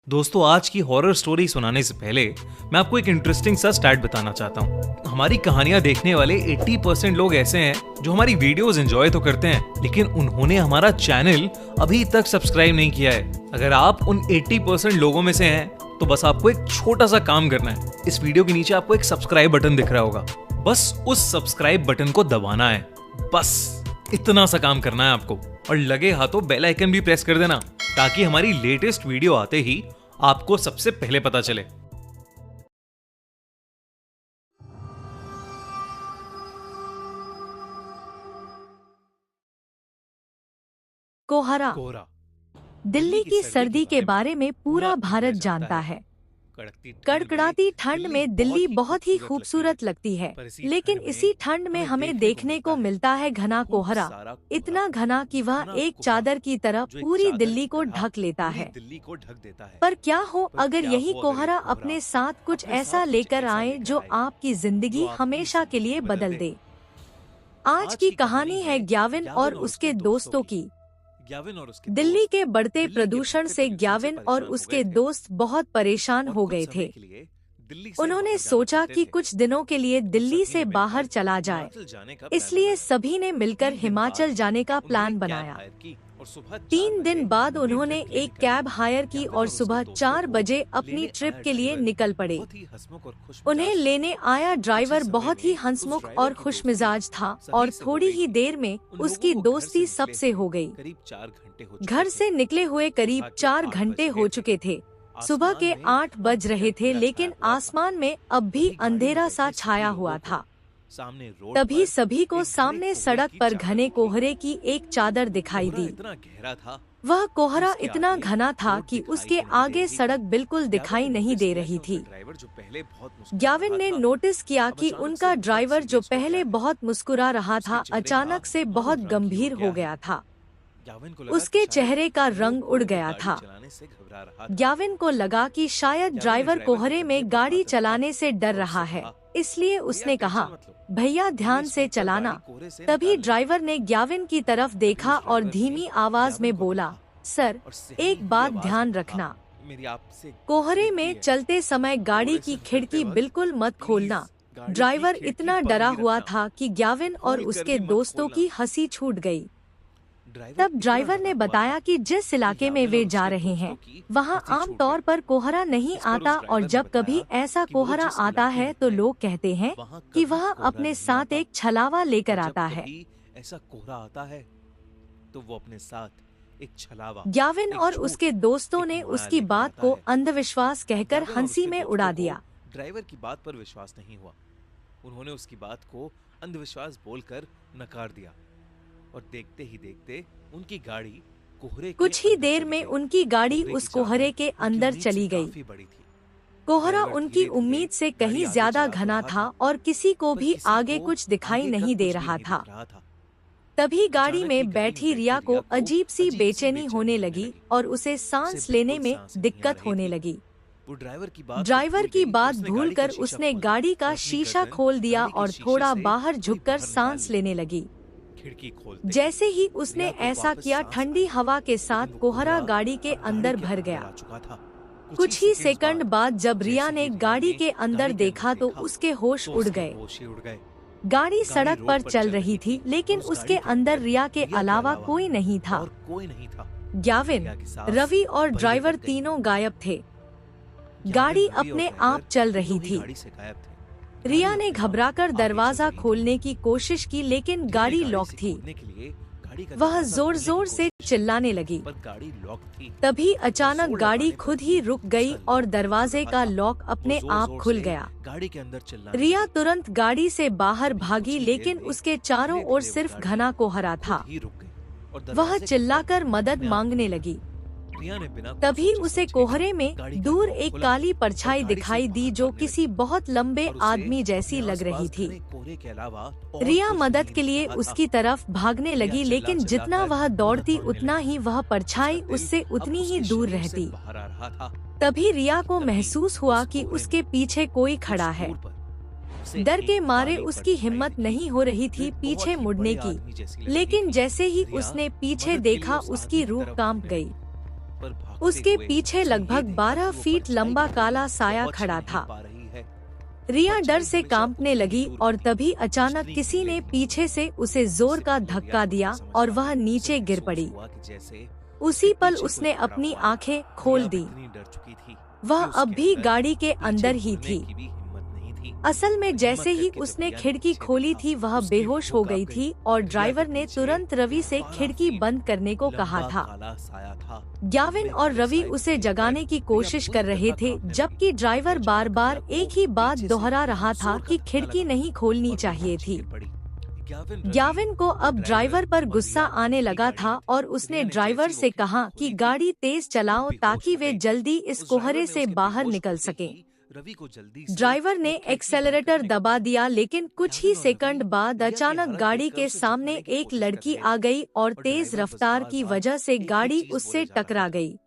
दोस्तों, आज की हॉरर स्टोरी सुनाने से पहले मैं आपको एक इंटरेस्टिंग सा स्टैट बताना चाहता हूँ। हमारी कहानियां देखने वाले 80% लोग ऐसे हैं जो हमारी वीडियोस एंजॉय तो करते हैं, लेकिन उन्होंने हमारा चैनल अभी तक सब्सक्राइब नहीं किया है। अगर आप उन 80% लोगों में से हैं तो बस आपको एक छोटा सा काम करना है। इस वीडियो के नीचे आपको एक सब्सक्राइब बटन दिख रहा होगा, बस उस सब्सक्राइब बटन को दबाना है। बस इतना सा काम करना है आपको, और लगे हाथों बेल आइकन भी प्रेस कर देना ताकि हमारी लेटेस्ट वीडियो आते ही आपको सबसे पहले पता चले। कोहरा। दिल्ली की सर्दी के बारे में पूरा भारत जानता है। कड़कड़ाती ठंड में दिल्ली बहुत ही खूबसूरत लगती है, लेकिन इसी ठंड में हमें देखने को मिलता है घना कोहरा। इतना घना कि वह एक चादर की तरह पूरी दिल्ली को ढक लेता है। पर क्या हो अगर यही कोहरा अपने साथ कुछ ऐसा लेकर आए जो आपकी जिंदगी हमेशा के लिए बदल दे। आज की कहानी है ग्याविन और उसके दोस्तों की। दिल्ली के बढ़ते प्रदूषण से ग्याविन और उसके दोस्त बहुत परेशान हो गए थे। उन्होंने सोचा कि कुछ दिनों के लिए दिल्ली से बाहर चला जाए, इसलिए सभी ने मिलकर हिमाचल जाने का प्लान बनाया। 3 दिन बाद उन्होंने एक कैब हायर की और सुबह 4 बजे अपनी ट्रिप के लिए निकल पड़े। उन्हें लेने आया ड्राइवर बहुत ही हंसमुख और खुशमिजाज था और थोड़ी ही देर में उसकी दोस्ती सबसे हो गई। घर से निकले हुए करीब 4 घंटे हो चुके थे। सुबह के 8 बज रहे थे, लेकिन आसमान में अब भी अंधेरा सा छाया हुआ था। तभी सभी को सामने सड़क पर घने कोहरे की एक चादर दिखाई दी। वह कोहरा इतना घना था कि उसके आगे सड़क बिल्कुल दिखाई नहीं दे रही थी। ग्याविन ने नोटिस किया कि उनका ड्राइवर जो पहले बहुत मुस्कुरा रहा था, अचानक से बहुत गंभीर हो गया था। उसके चेहरे का रंग उड़ गया था। ग्याविन को लगा कि शायद ड्राइवर कोहरे में गाड़ी चलाने से डर रहा है, इसलिए उसने कहा, भैया ध्यान से चलाना। तभी ड्राइवर ने ग्याविन की तरफ देखा और धीमी आवाज में बोला, सर, एक बात ध्यान रखना, कोहरे में चलते समय गाड़ी की खिड़की बिल्कुल मत खोलना। ड्राइवर इतना डरा हुआ था कि ग्याविन और उसके दोस्तों की हंसी छूट गई। तब ड्राइवर ने बताया कि जिस इलाके में वे जा रहे हैं वहां आमतौर पर कोहरा नहीं आता, और जब कभी ऐसा कोहरा आता है तो लोग कहते हैं कि वह अपने साथ एक छलावा लेकर आता है। ऐसा कोहरा आता है तो वो अपने साथ एक छलावा। ग्याविन और उसके दोस्तों ने उसकी बात को अंधविश्वास कहकर हंसी में उड़ा दिया। ड्राइवर की बात पर विश्वास नहीं हुआ। उन्होंने उसकी बात को अंधविश्वास बोलकर नकार दिया, और देखते ही देखते उनकी गाड़ी कोहरे कुछ ही देर में उनकी गाड़ी उस कोहरे के अंदर चली गई। कोहरा उनकी उम्मीद से कहीं ज्यादा घना था और किसी को भी आगे कुछ दिखाई नहीं दे रहा था। तभी गाड़ी में बैठी रिया को अजीब सी बेचैनी होने लगी और उसे सांस लेने में दिक्कत होने लगी। ड्राइवर की बात भूलकर उसने गाड़ी का शीशा खोल दिया और थोड़ा बाहर झुककर सांस लेने लगी। जैसे ही उसने ऐसा किया, ठंडी हवा के साथ कोहरा गाड़ी के अंदर भर गया। कुछ ही सेकंड बाद जब रिया ने गाड़ी के अंदर देखा तो उसके होश उड़ गए। गाड़ी सड़क पर चल रही थी, लेकिन उसके अंदर रिया के अलावा कोई नहीं था। ग्याविन, रवि और ड्राइवर तीनों गायब थे। गाड़ी अपने आप चल रही थी। रिया ने घबराकर दरवाजा खोलने की कोशिश की, लेकिन गाड़ी लॉक थी। वह जोर जोर से चिल्लाने लगी। तभी अचानक गाड़ी खुद ही रुक गई और दरवाजे का लॉक अपने आप खुल गया। रिया तुरंत गाड़ी से बाहर भागी, लेकिन उसके चारों ओर सिर्फ घना कोहरा था। वह चिल्लाकर मदद मांगने लगी। तभी उसे कोहरे में दूर एक काली परछाई दिखाई दी जो किसी बहुत लंबे आदमी जैसी लग रही थी। रिया मदद के लिए उसकी तरफ भागने लगी, लेकिन जितना वह दौड़ती उतना ही वह परछाई उससे उतनी ही दूर रहती। तभी रिया को महसूस हुआ कि उसके पीछे कोई खड़ा है। डर के मारे उसकी हिम्मत नहीं हो रही थी पीछे मुड़ने की, लेकिन जैसे ही उसने पीछे देखा उसकी रूह कांप गई। उसके पीछे लगभग 12 फीट लंबा काला साया खड़ा था। रिया डर से कांपने लगी और तभी अचानक किसी ने पीछे से उसे जोर का धक्का दिया और वह नीचे गिर पड़ी। उसी पल उसने अपनी आंखें खोल दी। वह अब भी गाड़ी के अंदर ही थी। असल में जैसे ही उसने खिड़की खोली थी वह बेहोश हो गई थी और ड्राइवर ने तुरंत रवि से खिड़की बंद करने को कहा था। ग्याविन और रवि उसे जगाने की कोशिश कर रहे थे, जबकि ड्राइवर बार बार एक ही बात दोहरा रहा था कि खिड़की नहीं खोलनी चाहिए थी। ग्याविन को अब ड्राइवर पर गुस्सा आने लगा था और उसने ड्राइवर से कहा कि गाड़ी तेज चलाओ ताकि वे जल्दी इस कोहरे से बाहर निकल सकें। ड्राइवर ने एक्सेलरेटर दबा दिया, लेकिन कुछ ही सेकंड बाद अचानक गाड़ी के सामने एक लड़की आ गई और तेज रफ्तार की वजह से गाड़ी उससे टकरा गई।